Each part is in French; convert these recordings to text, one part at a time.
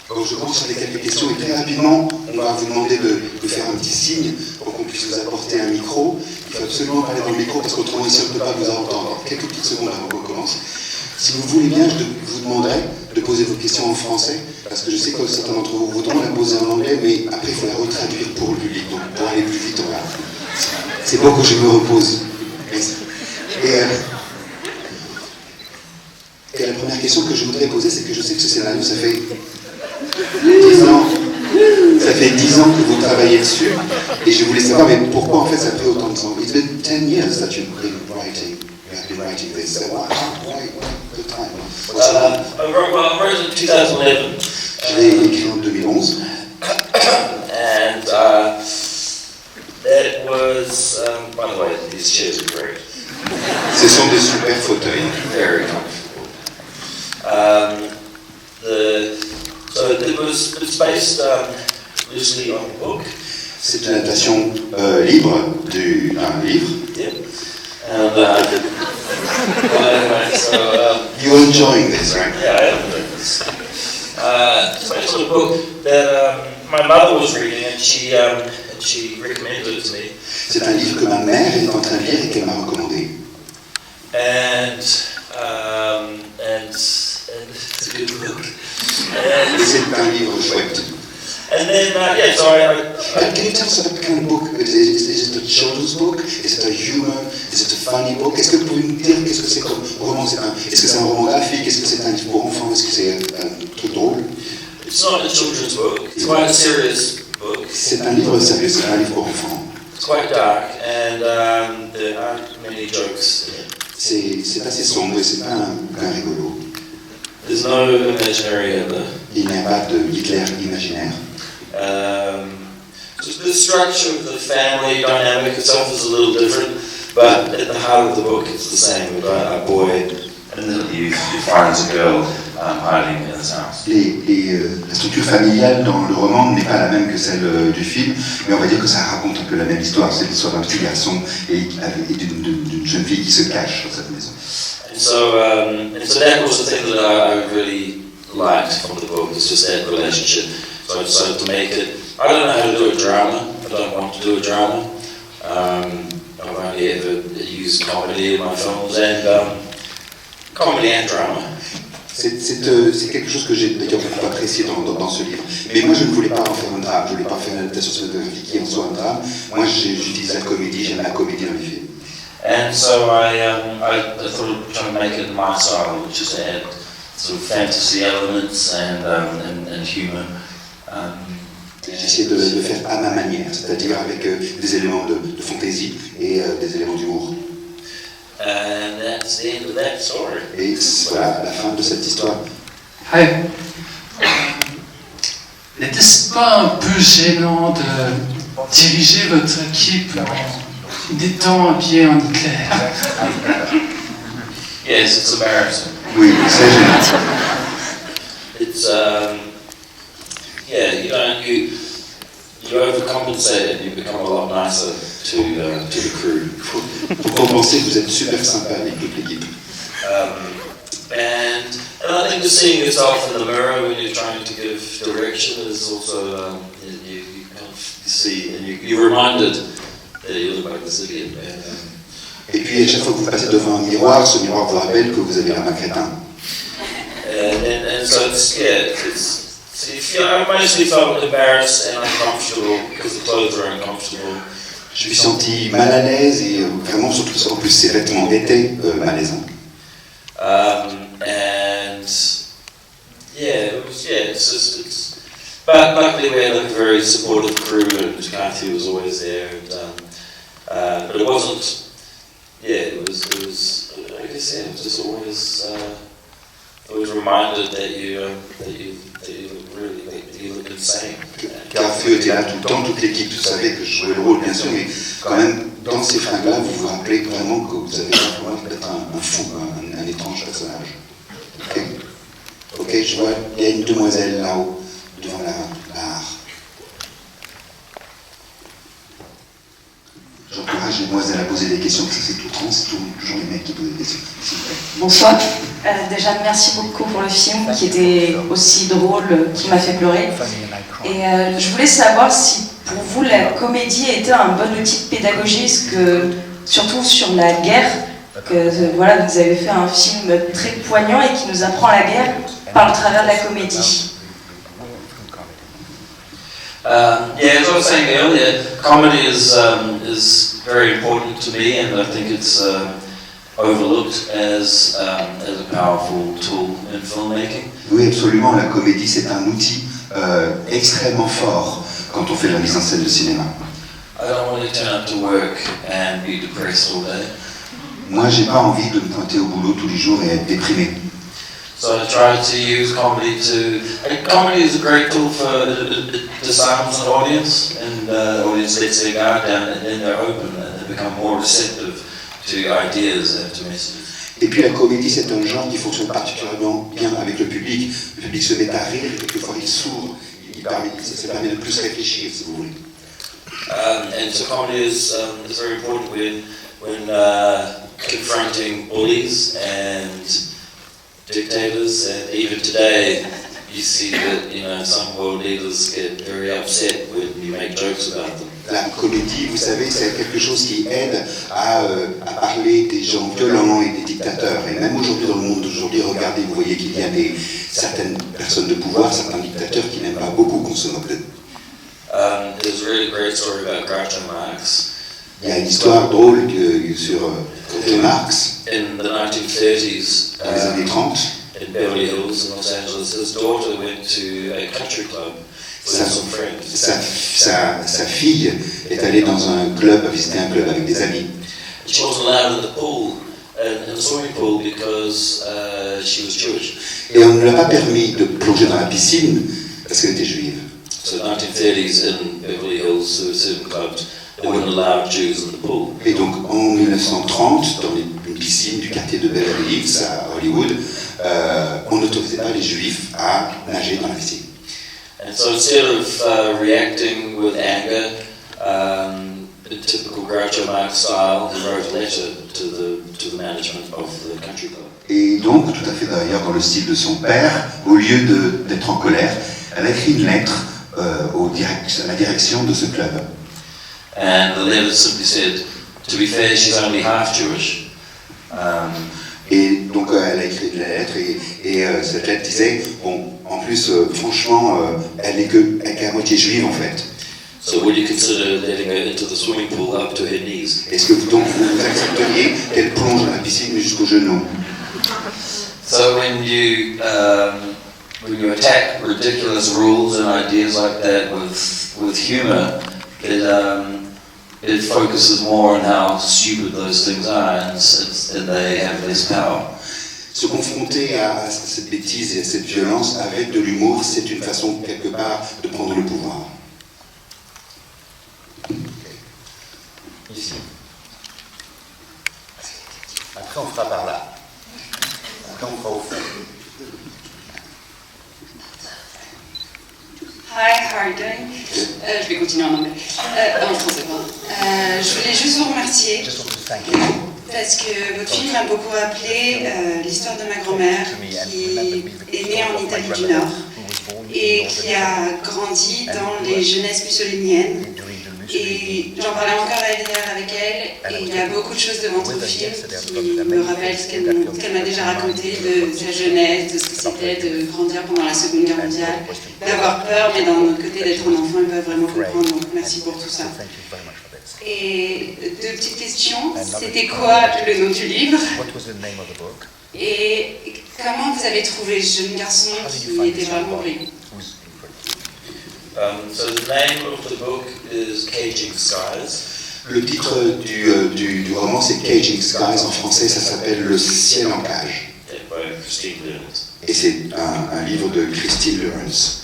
Bon, je commence avec quelques questions et très rapidement, on va vous demander de faire un petit signe pour qu'on puisse vous apporter un micro. Il faut absolument parler dans le micro parce qu'autrement ici on ne peut pas vous entendre. Quelques petites secondes avant qu'on commence. Si vous voulez bien, je vous demanderai de poser vos questions en français parce que je sais que certains d'entre vous voudront la poser en anglais, mais après il faut la retraduire pour le public. Donc pour aller plus vite, on va. C'est bon que je me repose. Et la première question que je voudrais poser, c'est que je sais que ce scénario, ça fait 10 ans. Ça fait 10 ans que vous travaillez dessus. Et je voulais savoir, mais pourquoi en fait ça a pris autant de temps? It's been 10 years that you've been writing. You have been writing this. So why the time? I wrote it in 2011. Je l'ai écrit en 2011. And it was, by the way, these chairs are great. Ce sont des super fauteuils. Very comfortable. So it's based loosely on a book. C'est une adaptation libre d'un livre. Yeah. And anyway, so You're enjoying this, right? yeah, I am enjoying this. It's based on a book that my mother was reading, and she recommended it to me. C'est un livre que ma mère est en train de lire et qu'elle m'a recommandé. And it's a good book. Et c'est un livre chouette. And then, so Can you tell us about the kind of book? Is it a children's book? Is it a humor? Is it a funny book? Est-ce que vous pouvez me dire qu'est-ce que c'est comme roman? Est-ce que c'est un roman graphique? Est-ce que c'est un livre pour enfants? Est-ce que c'est un truc drôle? It's not a children's book. It's quite a serious book. C'est un livre sérieux, c'est un livre pour enfants. It's quite dark, and there aren't many jokes in it. C'est assez sombre et c'est pas un bouquin rigolo. There's no imaginary Hitler. Il n'y a pas de Hitler imaginaire. Just the structure of the family dynamic itself is a little different, but at the heart of the book it's the same. About a boy and then he finds a girl hiding in his house. La structure familiale dans le roman n'est pas la même que celle du film, mais on va dire que ça raconte un peu la même histoire. C'est l'histoire d'un petit garçon et d'une jeune fille qui se cache dans cette maison. And so that was the thing that I really liked from the book. It's just that relationship. So I decided to make it. I don't know how to do a drama. I don't want to do a drama. I've only ever used comedy in my films, and comedy and drama. C'est quelque chose que j'ai d'ailleurs beaucoup apprécié dans ce livre. Mais moi, je ne voulais pas en faire un drame. Je ne voulais pas faire une adaptation cinématographique qui en soit un drame. Moi, j'utilise la comédie, j'aime la comédie dans les films. And so I thought of trying to make it my style, which is to add sort of fantasy elements and humour. J'ai essayé de le faire à ma manière, c'est-à-dire avec des éléments de fantaisie et des éléments d'humour. And that's the end of that story. Et voilà la fin de cette histoire. Hi. N'était-ce pas un peu gênant de diriger votre équipe en étant habillé en Hitler? Yes, it's embarrassing. Oui, c'est gênant. It's you overcompensate and you become a lot nicer to the crew. Pour compenser, vous êtes super sympa avec toute l'équipe. And I think just seeing yourself in the mirror when you're trying to give direction is also you kind of see and you're reminded that you look like this idiot. Et puis à chaque fois que vous passez devant un miroir, ce miroir vous rappelle que vous avez l'air d'un crétin. And so I mostly felt embarrassed and uncomfortable because the clothes were uncomfortable. Je me suis senti mal à l'aise et vraiment surtout en plus ces vêtements étaient malaisants. But luckily we had a very supportive crew and Kathy was always there. But it wasn't. Yeah, it was. I guess it was just always reminded that you look insane. Garfield était là tout le temps, toute l'équipe savait que je jouais le rôle bien sûr, mais quand même dans ces fringues-là, vous vous rappelez vraiment que vous avez l'air d'être un fou, un étrange personnage. Ok, je vois, il y a une demoiselle là-haut, devant la barre. J'encourage j'ai demoiselle à poser des questions, parce que c'est tout trans, c'est toujours les mecs qui posent des questions. Bonsoir. Déjà, merci beaucoup pour le film qui était aussi drôle, qui m'a fait pleurer. Et je voulais savoir si pour vous la comédie était un bon outil de pédagogie, surtout sur la guerre, que voilà, vous avez fait un film très poignant et qui nous apprend la guerre par le travers de la comédie. Yeah, as I was saying earlier, comedy is very important to me, and I think it's overlooked as a powerful tool in filmmaking. Oui, absolument, la comédie c'est un outil extrêmement fort quand on fait de la mise en scène de cinéma. I don't want to turn up to work and be depressed all day. Moi, j'ai pas envie de me pointer au boulot tous les jours et être déprimé. So I try to use comedy comedy is a great tool for it disarms an audience, and the audience lets their guard down, and then they're open and they become more receptive to ideas and to messages. Et puis la comédie, c'est un genre qui fonctionne particulièrement bien avec le public. Le public se met à rire, et quelquefois il s'ouvre, ça permet de plus réfléchir, si vous voulez. And so comedy is very important when confronting bullies and dictators, and even today you see that some world leaders get very upset when you make jokes about them. La comédie, vous savez, c'est quelque chose qui aide à parler des gens violents et des dictateurs. Et même aujourd'hui, dans le monde d'aujourd'hui, regardez, vous voyez qu'il y a certaines personnes de pouvoir, certains dictateurs qui n'aiment pas beaucoup qu'on se moque d'eux. There's a really great story about Groucho Marx. Il y a une histoire drôle sur Groucho Marx. In the 1930s, Dans les années 30, in Beverly Hills, in Los Angeles, his daughter went to a country club with some friends. sa fille est allée dans un club, visiter un club avec des amis. She wasn't allowed in the pool, in the swimming pool, because she was Jewish. Et on ne lui a pas permis de plonger dans la piscine parce qu'elle était juive. So 1930s in Beverly Hills, there were certain clubs that wouldn't allow Jews in the pool. Et donc en 1930, dans une piscine du quartier de Beverly Hills à Hollywood, on n'autorisait pas les juifs à nager dans la piscine. And so instead of reacting with anger, in typical Groucho Marx style, he wrote a letter to the management of the country club. Et donc, tout à fait d'ailleurs dans le style de son père, au lieu d'être en colère, elle a écrit une lettre à la direction de ce club. And the letter simply said, to be fair, she's only half Jewish. Et donc elle a écrit la lettre et cette lettre disait, bon, en plus, franchement, elle est qu'à moitié juive en fait. So would you consider letting her into the swimming pool up to her knees? Est-ce que vous accepteriez qu'elle plonge dans la piscine jusqu'aux genoux? So when you attack ridiculous rules and ideas like that with humor, it focuses more on how stupid those things are, and they have less power. Se confronter à cette bêtise et à cette violence avec de l'humour, c'est une façon quelque part de prendre le pouvoir. Ici. Après on fera par là. Après on fera au fond. Hi, how are you doing? Je vais continuer en anglais. En français, pardon. Je voulais juste vous remercier parce que votre film m'a beaucoup rappelé l'histoire de ma grand-mère qui est née en Italie du Nord et qui a grandi dans les jeunesses mussoliniennes. Et j'en parlais encore hier avec elle, et il y a beaucoup de choses de votre film qui me rappellent ce qu'elle m'a déjà raconté de sa jeunesse, de ce que c'était de grandir pendant la Seconde Guerre mondiale, d'avoir peur, mais d'un autre côté d'être un enfant et pas vraiment comprendre, donc merci pour tout ça. Et deux petites questions, c'était quoi le nom du livre? Et comment vous avez trouvé ce jeune garçon qui était vraiment brillant? So the name of the book is Caging Skies. Le titre du roman, c'est Caging Skies. En français, ça s'appelle Le ciel en cage. By Christine Lawrence. Et c'est un livre de Christine Lawrence.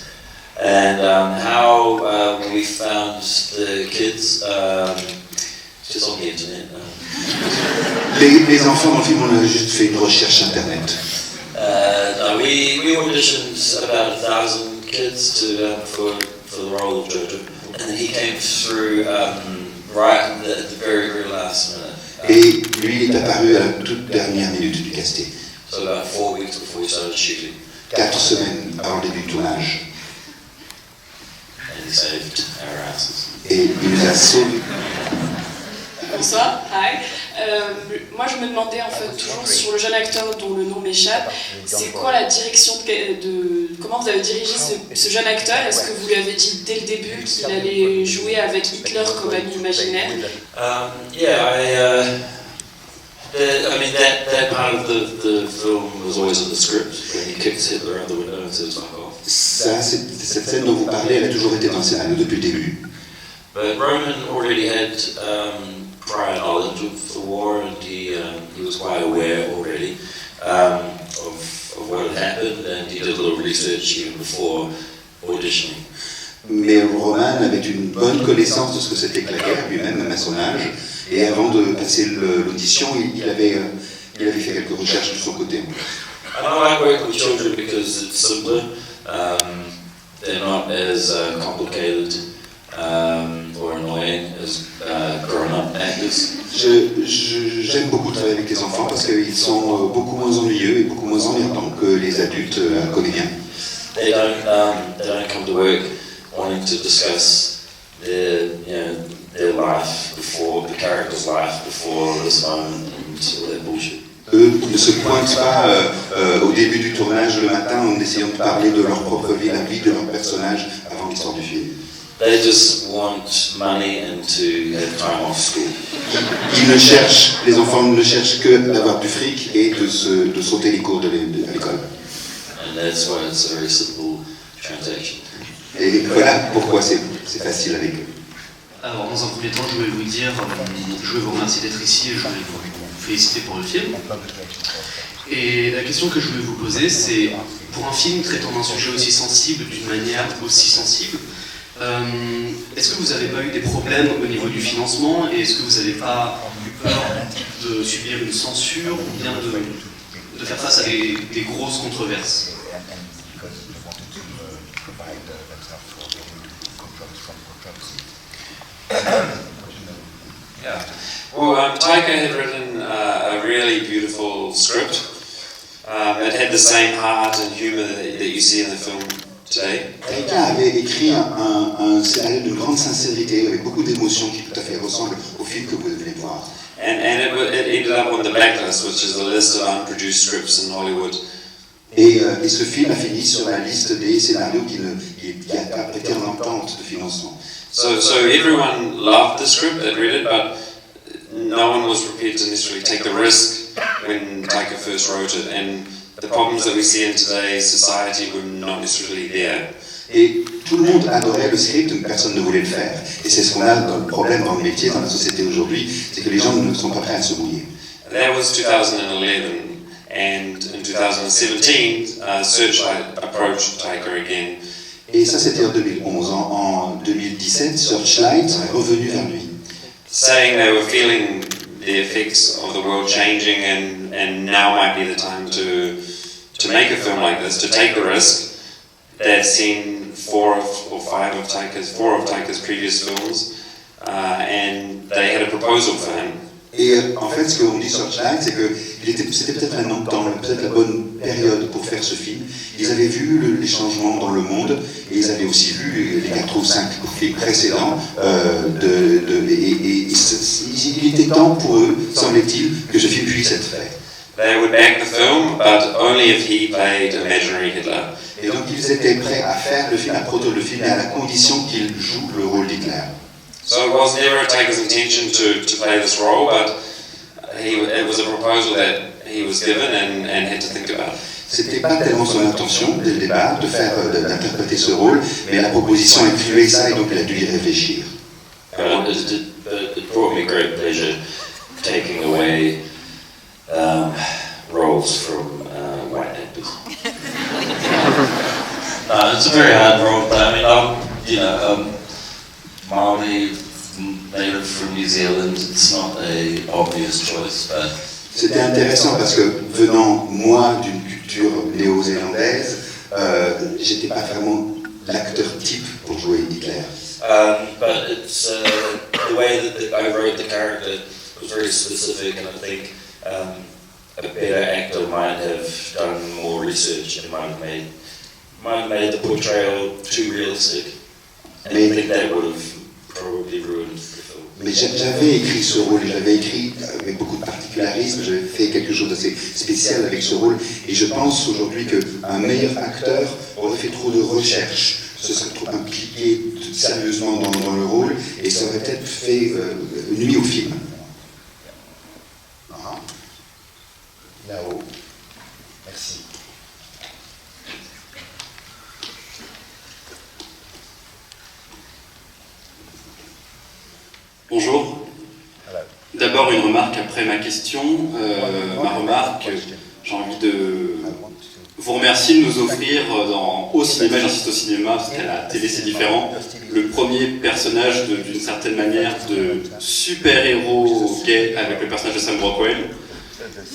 And how we found the kids, just on the internet. Les enfants dans le film, on a juste fait une recherche internet. No, we auditioned about 1,000 kids for the role of Jojo, and he came through right at the very, very last minute. Et lui, il est apparu à la toute dernière minute du casting. So about 4 weeks before we started shooting. 4 semaines avant le début du tournage. And he saved our asses. Et il nous a sauvés. Bonsoir, hi. Moi je me demandais en fait toujours sur le jeune acteur dont le nom m'échappe, c'est quoi la direction comment vous avez dirigé ce jeune acteur? Est-ce que vous lui avez dit dès le début qu'il allait jouer avec Hitler comme ami imaginaire? I mean that part of the film was always in the script when he kicks Hitler out the window and says fuck off. Ça, cette scène dont vous parlez, elle a toujours été dans le scénario depuis le début. But Roman already had prior knowledge of the war, and he was quite aware already of what had happened, and he did a little research even before auditioning. Mais Roman avait une bonne connaissance de ce que c'était que la guerre, lui-même, même à son âge, et avant de passer l'audition, il avait fait quelques recherches de son côté. And I like working with children because it's simpler. They're not as complicated or annoying as grown-up actors. J'aime beaucoup travailler avec les enfants parce qu'ils sont beaucoup moins ennuyeux et beaucoup moins emmerdants que les adultes comédiens. They don't come to work wanting to discuss their life before, the character's life before this moment and all that bullshit. Eux ne se pointent pas au début du tournage le matin en essayant de parler de leur propre vie, la vie de leur personnage avant l'histoire du film. They just want money and to have time off school. Les enfants ne cherchent que d'avoir du fric et de sauter les cours de l'école. And that's why it's a very simple transaction. Et voilà pourquoi c'est facile avec eux. Alors, dans un premier temps, je voulais vous dire, je voulais vous remercier d'être ici et je voulais vous féliciter pour le film. Et la question que je voulais vous poser, c'est, pour un film traitant d'un sujet aussi sensible, d'une manière aussi sensible, est-ce que vous n'avez pas eu des problèmes au niveau du financement et est-ce que vous n'avez pas eu peur de subir une censure ou bien de faire face à des grosses controverses? Yeah. Well, Taika had written a really beautiful script. It had the same heart and humour that you see in the film today. Taika avait écrit un scénario d'une grande sincérité, avec beaucoup d'émotions qui tout à fait ressemble au film que vous venez de voir. And it ended up on the Blacklist, which is the list of unproduced scripts in Hollywood. Et ce film a fini sur la liste des scénarios qui a été en attente de financement. So everyone loved the script, had read it, but no one was prepared to necessarily take the risk when Taika first wrote it, and the problems that we see in today's society were not necessarily there. Et tout le monde adorait le script, mais personne ne voulait le faire. Et c'est ce qu'on a dans le problème dans le métier, dans la société aujourd'hui, c'est que les gens ne sont pas prêts à se mouiller. That was 2011, and in 2017, Searchlight approached Taika again. Et ça, c'était en 2011. En 2017, Searchlight est revenu vers lui. Saying they were feeling the effects of the world changing and now might be the time to make a film like this, to take the risk. They'd seen four of Taika's previous films and they had a proposal for him. Et en fait, ce qu'on dit sur Searchlight, c'est que c'était peut-être un temps, peut-être la bonne période pour faire ce film. Ils avaient vu les changements dans le monde et ils avaient aussi vu les 4 ou 5 films précédents. Il était temps pour eux, semblait-il, que ce film puisse être fait. They would back the film, but only if he played imaginary Hitler. Et donc ils étaient prêts à faire le film, à produire le film, mais à la condition qu'il joue le rôle d'Hitler. So it was never Taika's intention to play this role, but it was a proposal that he was given and had to think about. C'était pas tellement son intention dès le départ d'interpréter ce rôle, mais la proposition incluait ça et donc il a dû y réfléchir. It brought me great pleasure taking away roles from white actors. It's a very hard role, but I mean, Maori, native from New Zealand, it's not an obvious choice, but... C'était intéressant parce que venant moi d'une culture néo-zélandaise, j'étais pas vraiment l'acteur type pour jouer Hitler. But it's the way that I wrote the character was very specific, and I think a better actor might have done more research and might have made the portrayal too realistic. And I think that would have probably ruined the film. Mais j'avais écrit ce rôle, et j'avais écrit avec beaucoup de particularisme, j'avais fait quelque chose d'assez spécial avec ce rôle, et je pense aujourd'hui qu'un meilleur acteur aurait fait trop de recherche, se serait trop impliqué sérieusement dans le rôle, et ça aurait peut-être fait nuit au film. Là-haut. Merci. Bonjour. D'abord une remarque après ma question. Ma remarque, j'ai envie de vous remercier de nous offrir au cinéma, j'insiste au cinéma parce qu'à la télé c'est différent, le premier personnage d'une certaine manière de super-héros gay avec le personnage de Sam Rockwell.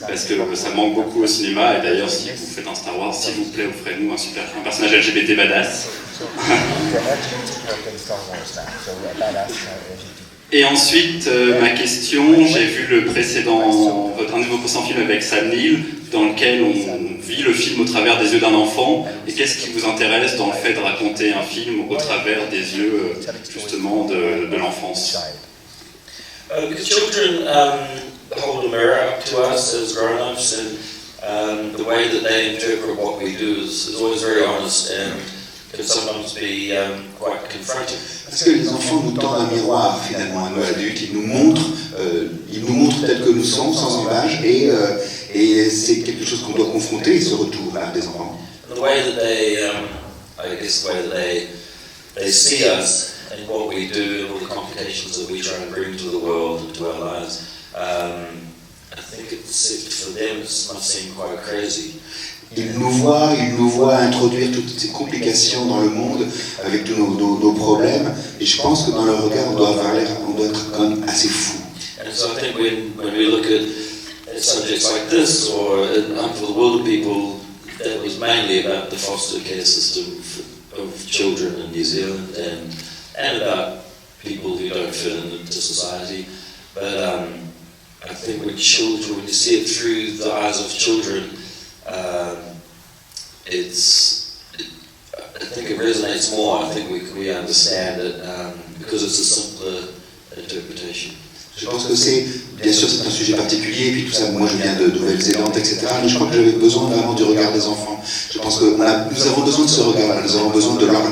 Parce que ça manque beaucoup au cinéma, et d'ailleurs si vous faites un Star Wars, s'il vous plaît, offrez-nous un personnage LGBT badass. Et ensuite, ma question, j'ai vu un de vos précédents films avec Sam Neill, dans lequel on vit le film au travers des yeux d'un enfant, et qu'est-ce qui vous intéresse dans le fait de raconter un film au travers des yeux, justement, de l'enfance? Because children hold a mirror up to us as grown-ups, and the way that they interpret what we do is always very honest and can sometimes be quite confronting. Parce que les enfants nous tendent un miroir finalement à nous adultes, ils nous montrent tels que nous sommes, sans embâche, et c'est quelque chose qu'on doit confronter, ce retour vers des enfants. And the way that they see us and what we do, and all the complications that we try and bring to the world and to our lives, I think for them it must seem quite crazy. Ils nous voient introduire toutes ces complications dans le monde avec tous nos problèmes, et je pense que dans leur regard, on doit être quand même assez fou. And so I think when we look at subjects like this, or For the Wilder People, that was mainly about the foster care system of children in New Zealand, and about people who don't fit into society. But I think when you see it through the eyes of children, I think it resonates more. I think we understand it because it's a simpler interpretation. Je pense que bien sûr c'est un sujet particulier, et puis tout ça, moi je viens de Nouvelle-Zélande, etc. Mais je crois que j'avais besoin vraiment du regard des enfants. Je pense que nous avons besoin de ce regard, nous avons besoin de leur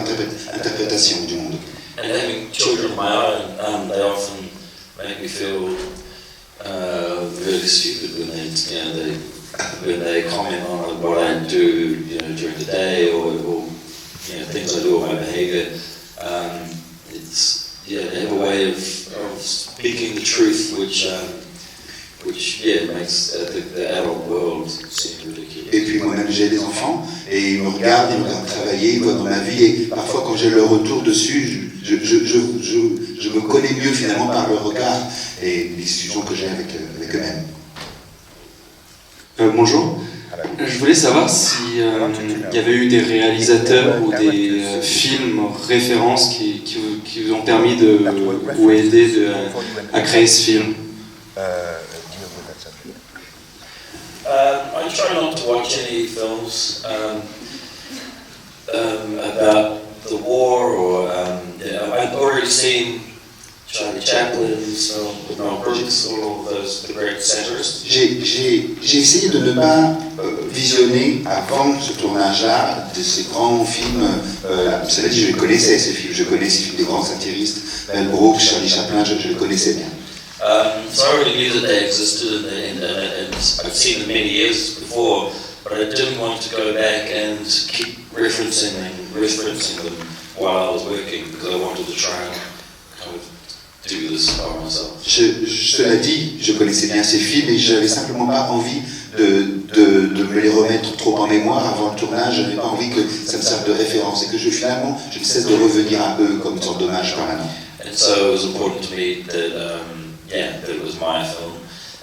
interprétation du monde. And having children of my own, they often make me feel really stupid when they comment on what I do, during the day, or things I do or my behaviour. They have a way of speaking the truth, which makes the adult world seem ridiculous. Et puis moi-même j'ai des enfants, et ils me regardent travailler, ils voient dans ma vie, et parfois quand j'ai leur retour dessus, je me connais mieux finalement par leur regard et les discussions que j'ai avec eux-mêmes. Bonjour. Je voulais savoir s'il y avait eu des réalisateurs ou des films références qui vous ont permis ou aidé à créer ce film. I try not to watch any films about the war, or I've already seen Charlie Chaplin's film with Mel Brooks, all of those, the great satirists. J'ai essayé de ne pas visionner avant ce tournage-là de ces grands films. Cela dit, je les connaissais ces films. Je connais ces films des grands satiristes, Mel Brooks, Charlie Chaplin, je les connaissais bien. So I already knew that they existed, and I've seen them many years before, but I didn't want to go back and keep referencing them while I was working, because I wanted to try and kind of do this by myself. Cela dit, je connaissais bien ces films, et je n'avais simplement pas envie de me les remettre trop en mémoire avant le tournage. Je n'avais pas envie que ça me serve de référence, et que je ne cesse de revenir à eux comme une sorte d'hommage permanent. And so it was important to me that that it was my film,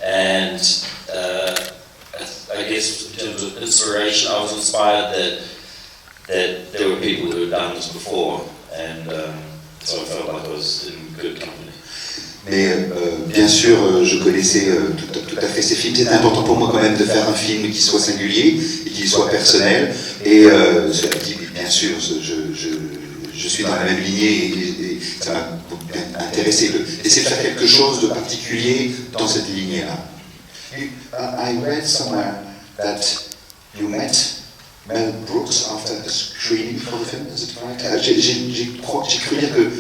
and I guess in terms of inspiration, I was inspired that there were people who had done this before, and so I felt like I was in good company. Mais bien sûr, je connaissais tout à fait ces films. C'était important pour moi quand même de faire un film qui soit singulier et qui soit personnel. Et cela dit, bien sûr, je suis dans la même lignée et ça m'a intéressé d'essayer de faire quelque chose de particulier dans cette lignée-là. I read somewhere that you met Mel Brooks after a screening for the film. Is it right? J'ai cru dire que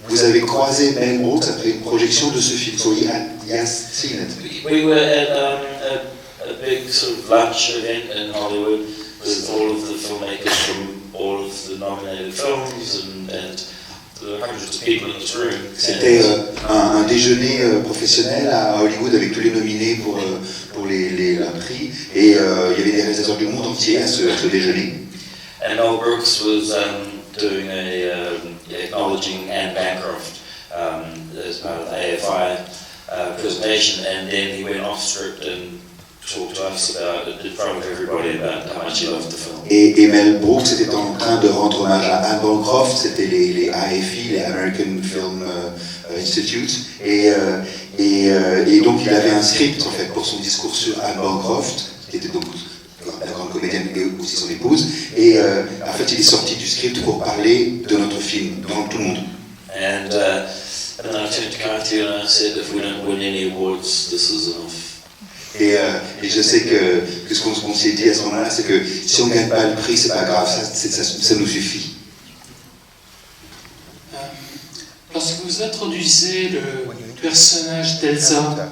vous avez croisé Mel Brooks après une projection de ce film. So he has seen it. We were at a big sort of lunch event in Hollywood with all of the filmmakers from all of the nominated films and hundreds of people in this room. C'était un déjeuner professionnel à Hollywood avec tous les nominés pour les prix et il y avait des réalisateurs du monde entier à ce déjeuner. And Mel Brooks was doing acknowledging Anne Bancroft as part of the AFI presentation, and then he went off script and talked to us about it in front of everybody about how much he loved the film. Et Mel Brooks était en train de rendre hommage à Anne Bancroft, c'était les AFI, les American Film Institute, et donc il avait un script en fait pour son discours sur Anne Bancroft, qui était donc la grande comédienne et aussi son épouse, et en fait il est sorti du script pour parler de notre film devant tout le monde. And then I turned to Kathy and I said, if we don't win any awards, this is enough. Et je sais que ce qu'on s'est dit à ce moment-là, c'est que si on ne gagne pas le prix, c'est pas grave, ça nous suffit. Lorsque vous introduisez le personnage d'Elsa,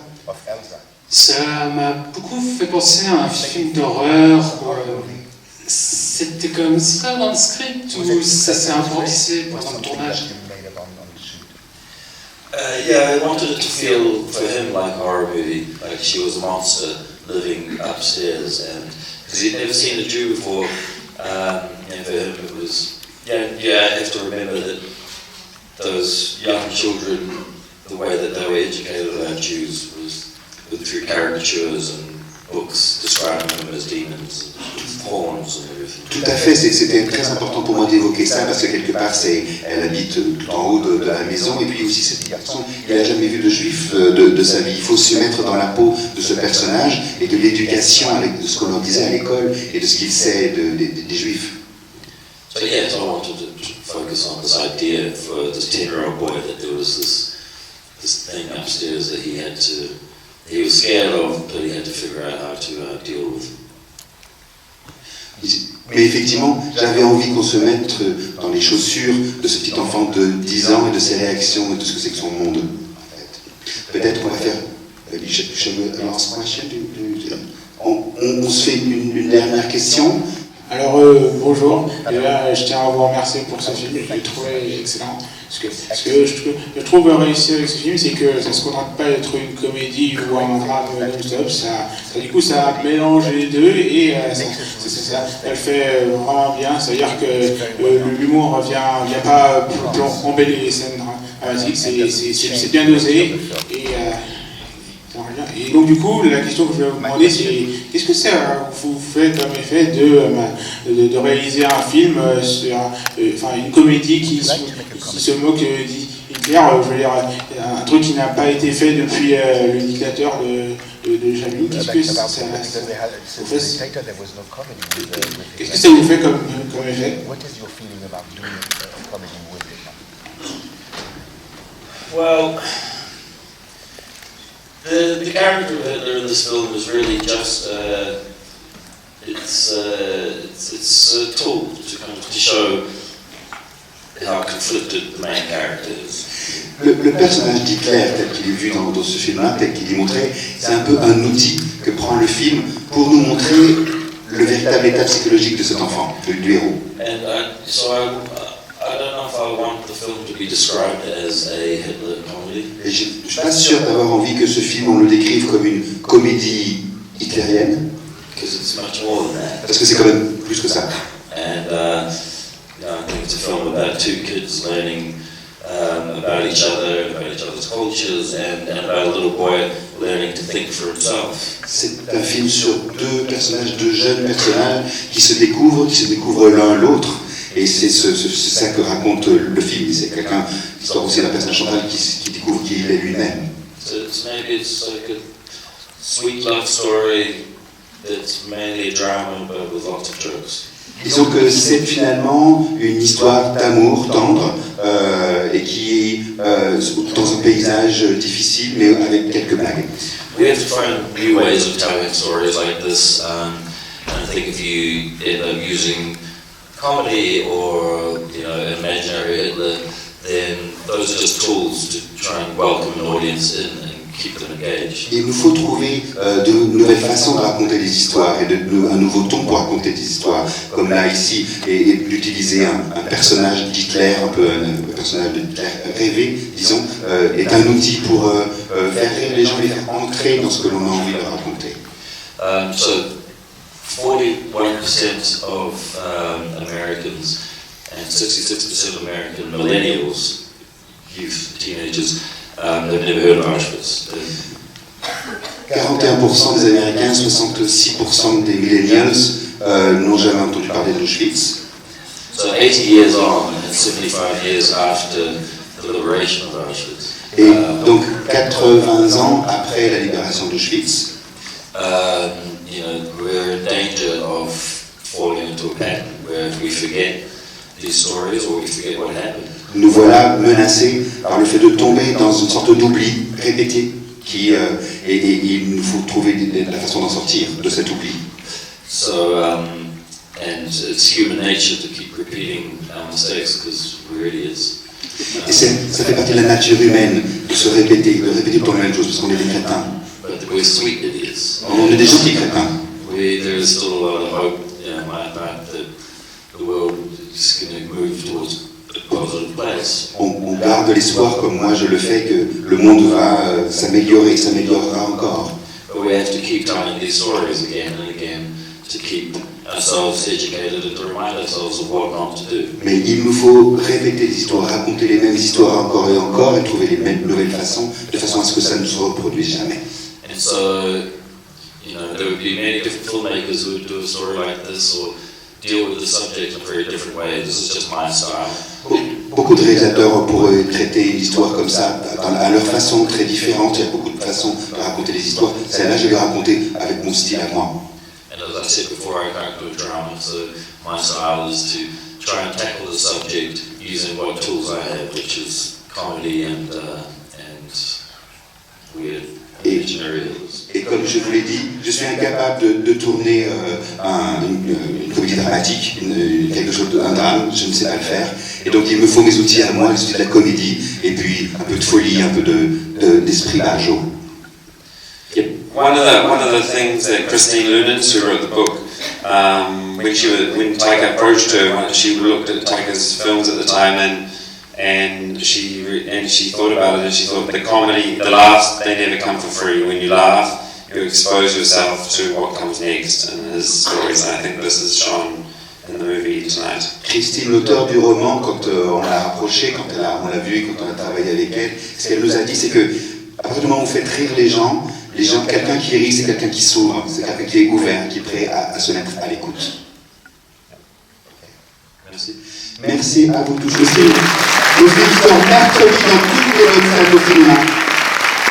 ça m'a beaucoup fait penser à un film d'horreur. C'était comme ça dans le script ou ça s'est improvisé pendant le tournage? Yeah, I wanted it to feel for him like a horror movie, like she was a monster living upstairs, and because he'd never seen a Jew before, and for him it was, you have to remember that those young children, the way that they were educated about Jews was through caricatures and books describing them as demons, and horns and everything. Tout à fait, c'était très important pour moi d'évoquer ça parce que quelque part, elle habite tout en haut de la maison et puis aussi cet garçon, il n'a jamais vu de juif de sa vie. Il faut se mettre dans la peau de ce personnage et de l'éducation, de ce qu'on leur disait à l'école et de ce qu'il sait des juifs. So yes, I wanted to focus on this idea for this 10-year-old boy that there was this thing upstairs that he was scared of, but he had to figure out how to deal with. Mais effectivement, j'avais envie qu'on se mette dans les chaussures de ce petit enfant de 10 ans et de ses réactions et de ce que c'est que son monde. Peut-être qu'on va faire... On se fait une dernière question. Alors bonjour, et là je tiens à vous remercier pour ce film, je l'ai trouvé excellent. Ce que je trouve réussi avec ce film, c'est que ça ne se contente pas d'être une comédie ou un drame non-stop, du coup ça mélange les deux et ça le fait vraiment bien, c'est-à-dire que l'humour vient pas embellir les scènes dramatiques, c'est bien dosé et donc du coup, la question que je vais vous demander, c'est qu'est-ce que ça vous fait comme effet de réaliser un film sur une comédie qui se moque d'Hitler, je veux dire un truc qui n'a pas été fait depuis le dictateur de Chaplin. Qu'est-ce que ça vous fait comme effet? Well, the character of Hitler in this film is really just it's a tool to show how conflicted the main character is. Le personnage d'Hitler tel qu'il est vu dans ce film-là, tel qu'il est montré, c'est un peu un outil que prend le film pour nous montrer le véritable état psychologique de cet enfant, du héros. And so I don't know if I want the film to be described as a Hitler comedy. Et je ne suis pas sûr d'avoir envie que ce film, on le décrive comme une comédie hitlérienne. Because it's much more than that. Parce que c'est quand même plus que ça. And I think it's a film about two kids learning about each other, about each other's cultures, and about a little boy learning to think for himself. C'est un film sur deux personnages, deux jeunes personnages qui se découvrent l'un l'autre. Et c'est ça que raconte le film. C'est quelqu'un, l'histoire aussi d'un personnage central qui découvre découvre qui il est lui-même. So maybe it's like a sweet love story that's mainly a drama but with lots of jokes. Disons que c'est finalement une histoire d'amour tendre et qui est dans un paysage difficile mais avec quelques blagues. We have to find new ways of telling stories like this. And I think if you end up using comedy or imaginary Hitler, then those are just tools to try and welcome an audience in and keep them engaged. Il nous faut trouver de nouvelles façons de raconter des histoires et un nouveau ton pour raconter des histoires, comme là ici, et d'utiliser un personnage d'Hitler, un peu un personnage d'Hitler rêvé, disons, est un outil pour faire rire les gens et les faire entrer dans ce que l'on a envie de raconter. So 41% of Americans and 66% of American millennials, youth, teenagers, they've never heard of Auschwitz. 41% des Américains, 66% des millennials n'ont jamais entendu parler d'Auschwitz. So 80 years on, and 75 years after the liberation of Auschwitz. Et donc 80 ans après la libération d'Auschwitz, we're in danger of falling into a pattern where if we forget these stories or we forget what happened. Nous voilà menacés par le fait de tomber dans une sorte d'oubli répété et il nous faut trouver la façon d'en sortir de cet oubli. So, and it's human nature to keep repeating our mistakes because we're idiots. Et ça fait partie de la nature humaine de se répéter, de répéter tout le temps la même chose parce qu'on est des crétins. But we're sweet idiots. On est des gentils crétins. There is still a lot of hope in my part that the world is going to move towards a positive place. On garde l'espoir, comme moi je le fais, que le monde va s'améliorer, s'améliorera encore. But we have to keep telling these stories again and again to keep ourselves educated and to remind ourselves of what not to do. Mais il nous faut répéter les histoires, raconter les mêmes histoires encore et encore et trouver les mêmes nouvelles façons, de façon à ce que ça ne se reproduise jamais. And so, there would be many different filmmakers who would do a story like this or deal with the subject in a very different way. This is just my style. Beaucoup de réalisateurs pourraient traiter une histoire comme ça à leur façon très différente. Il y a beaucoup de façons de raconter les histoires. Celle-là, je vais raconter avec mon style à moi. And as I said before, I can't do a drama, so my style is to try and tackle the subject using what tools I have, which is comedy and weird imaginary Hitlers. Et comme je vous l'ai dit, je suis incapable de tourner une comédie dramatique, quelque chose, un drame, je ne sais pas le faire. Et donc il me faut mes outils à moi, les outils de la comédie, et puis un peu de folie, un peu d'esprit barjot. One of the things that Christine Lunens, who wrote the book, when Taika approached her, she looked at Taika's films at the time and she thought about it and she thought the comedy, the laughs, they never come for free. When you laugh, you expose yourself to what comes next in his stories. And I think this is shown in the movie tonight. Christine, l'auteur du roman, quand on l'a approchée, quand on l'a vue, quand on a travaillé avec elle, ce qu'elle nous a dit, c'est que à partir du moment où vous faites rire les gens, quelqu'un qui rit, c'est quelqu'un qui s'ouvre, c'est quelqu'un qui est ouvert, qui est prêt à se mettre à l'écoute. Merci. Merci à vous tous. Nous débutons mercredi dans toutes les bonnes salles au cinéma.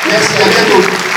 Merci, à bientôt.